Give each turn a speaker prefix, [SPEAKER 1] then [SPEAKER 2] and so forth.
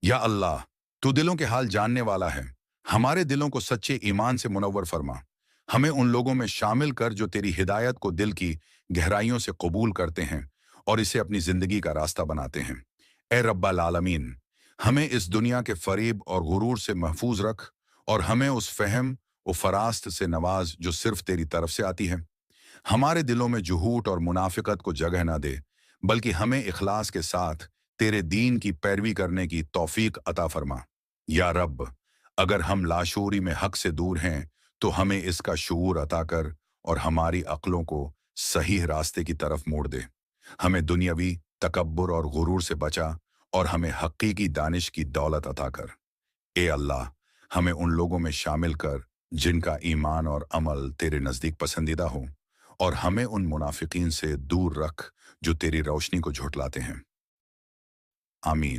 [SPEAKER 1] या अल्लाह, तू दिलों के हाल जानने वाला है। हमारे दिलों को सच्चे ईमान से मुनव्वर फरमा। हमें उन लोगों में शामिल कर जो तेरी हिदायत को दिल की गहराइयों से कबूल करते हैं और इसे अपनी जिंदगी का रास्ता बनाते हैं। ए रब्बल आलमीन, हमें इस दुनिया के फरीब और गुरूर से महफूज रख और हमें उस फहम व फरास्त से नवाज जो सिर्फ तेरी तरफ से आती है। हमारे दिलों में जुहूट और मुनाफिकत को जगह ना दे, बल्कि हमें इखलास के साथ तेरे दीन की पैरवी करने की तौफीक अता फरमा। या रब, अगर हम लाशूरी में हक से दूर हैं तो हमें इसका शूर अता कर और हमारी अक्लों को सही रास्ते की तरफ मोड़ दे। हमें दुनियावी तकब्बुर और गुरूर से बचा और हमें हकीकी दानिश की दौलत अता कर। ए अल्लाह, हमें उन लोगों में शामिल कर जिनका ईमान और अमल तेरे नज़दीक पसंदीदा हो, और हमें उन मुनाफिकीन से दूर रख जो तेरी रोशनी को झुठलाते हैं। आमीन।